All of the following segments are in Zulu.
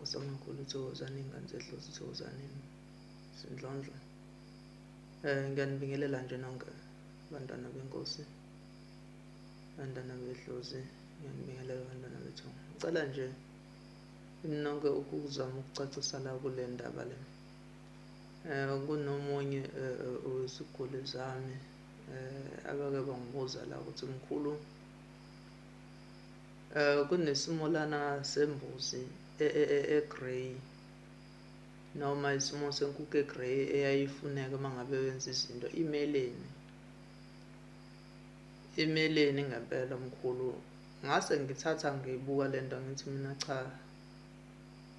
Nkosamakhulu Thokozani ingane zedlozi Thokozani Sindlondlo. Ngiyanibingelela nje nonke bantwana benkosi, bantwana bedlozi, ngiyanibingelela bantwana bethu. Ngicela nje nonke ukuzama ukucacisa la kule ndaba le. Kunomunye wesiguli zami abake bangibuza la ukuthi mkhulu, kunesimo lana sembuzi egrey noma isimo senkukhu egrey eyayifuneka mangabe wenza izinto imeleni ngempela mkhulu. Ngase ngithatha ngiyibuka le nto ngithi mina cha,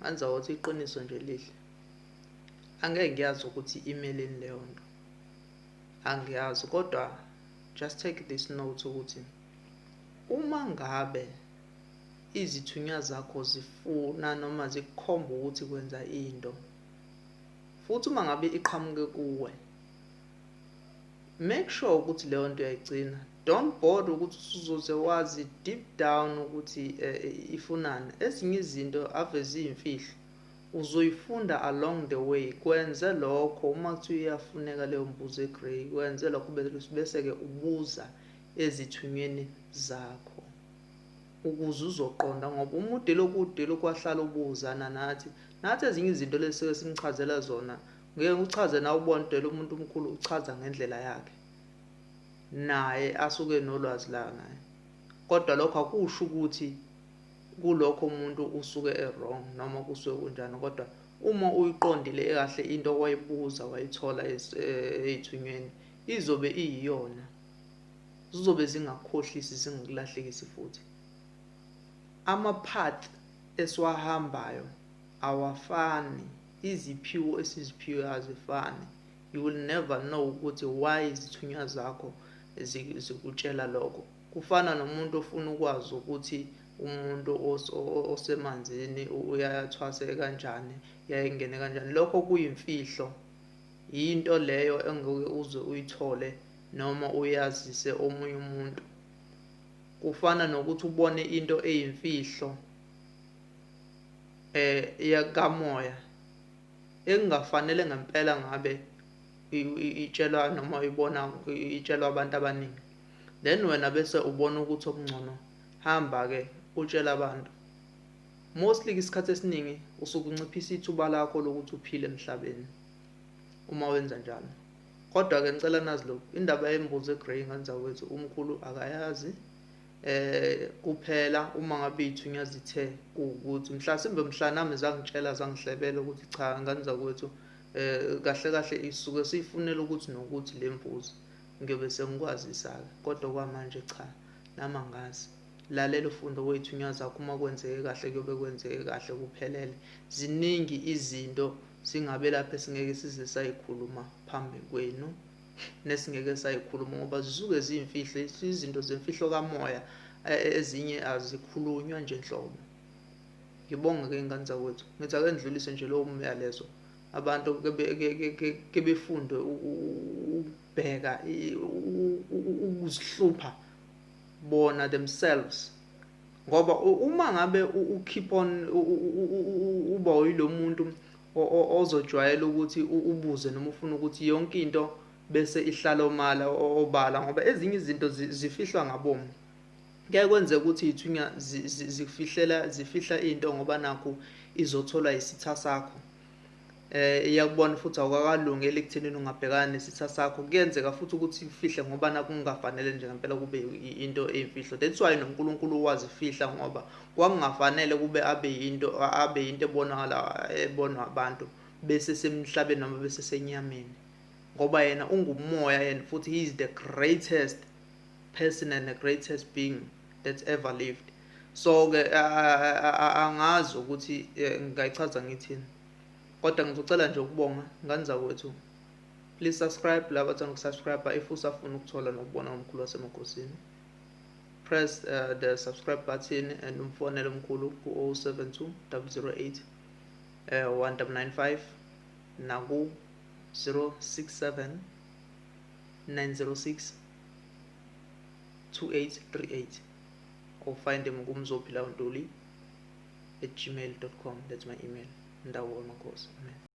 ngenza ukuthi iqiniso nje lihle, angeke ngiyazi ukuthi imeleni leyo nto, angiyazi. Kodwa just take this note ukuthi uma ngabe izithunywa zakho zifuna noma zikukhomba ukuthi kwenza into, futhi uma ngabe iqhamuke kuwe, make sure ukuthi leyo nto uyayigcina. Don't bother ukuthi usuzoze wazi deep down ukuthi ifunani. Ezinye izinto ave ziyimfihlo, uzoyifunda along the way. Kwenze lokho uma kuthiwa iyafuneka leyo mbuzi egrey, kwenze lokho bese-ke ubuza ezithunyweni zakho ukuze uzoqonda, ngoba uma udilokhu wahlala ubuzana nathi ezinye izinto lesi simchazela zona, ngeke uchaze nawe ubondela umuntu omkhulu, uchaza ngendlela yakhe naye asuke nolwazi la ngaye. Kodwa lokho akusho ukuthi kulokho umuntu usuke wrong noma kusuke kunjani. Kodwa uma uyiqondile kahle into wayibuza wayithola ezithunyweni, izobe iyiyona, zizobe zingakukhohlisi zingakulahlekisi. Futhi ama-path esiwahambayo awafani, iziphiwo esiziphiwe azifani. You will never know ukuthi why izithunywa zakho zikutshela lokho. Kufana nomuntu ofuna ukwazi ukuthi umuntu osemanzini uyathwase kanjani, yayingene kanjani. Lokho kuyimfihlo, yinto leyo engeke uze uyithole noma uyazise omunye umuntu. Kufana nokuthi ubone into eyimfihlo yakamoya engafanele ngempela ngabe itshelwa noma uyibona itshelwa abantu abaningi, then wena bese ubona ukuthi okungcono hamba-ke utshela abantu. Mostly isikhathi esiningi usuke unciphisa ithuba lakho lokuthi uphile emhlabeni uma wenza njalo. Kodwa-ke ngicela nazi lokhu, indaba yembuzi egrey ngenza kwethu umkhulu akayazi. Kuphela uma ngabe iy'thunywa zithe kuwukuthi mhla nami zangitshela zangihlebela ukuthi cha, ngenza kwethu kahle kahle isuke siyifunela ukuthi nokuthi le mbuzi ngiyobe sengikwazisa-ke. Kodwa kwamanje cha, nami angazi. Lalela ufundo kwey'thunywa zakho, uma kwenzeke kahle kuyobe kwenzeke kahle kuphelele. Ziningi izinto singabe lapha esingeke size sayikhuluma phambi kwenu, nesingeke sayikhuluma ngoba zisuke ziyimfihlo. Izinto zemfihlo kamoya ezinye azikhulunywa nje nhlobo. Ngibonge-ke ingane zakwethu, ngithi ake ndlulise nje lowo myalezo. Abantu ke befunde ukubheka, ukuzihlupha bona themselves, ngoba uma ngabe ukeep on uba yilo muntu ozojwayela ukuthi ubuze noma ufuna ukuthi yonke into bese ihlala omala obala, ngoba ezinye izinto zifihlwa ngabomu. Kuyaye kwenzeka ukuthi iy'thunywa zifihla into ngoba nakho izotholwa isitha sakho. Iyakubona futhi awukakalungeli ekuthenini ungabhekana nesitha sakho. Kuyenzeka futhi ukuthi kufihle ngoba nakho kungafanele nje ngempela kube into eyimfihlo. That's why noNkulunkulu wazifihla, ngoba kwakungafanele kube abe yinto ebonwa abantu bese semhlabeni noma bese senyameni, ngoba yena ungumoya, and futhi he is the greatest person and the greatest being that ever lived. So-ke angazi ukuthi ngingayichaza ngithini, kodwa ngizocela nje ukubonga ngane zakwethu. Please subscribe laba abathanda ukusubscribe if usafuna ukuthola nokubona umkhulu wasemakhosini. Press the subscribe button and umfonele umkhulu ku 072 008 1995 naku 067 906 2838, or find him kumzophila uNtuli gmail.com. That's my email. Ndawo Makhosi. Amen.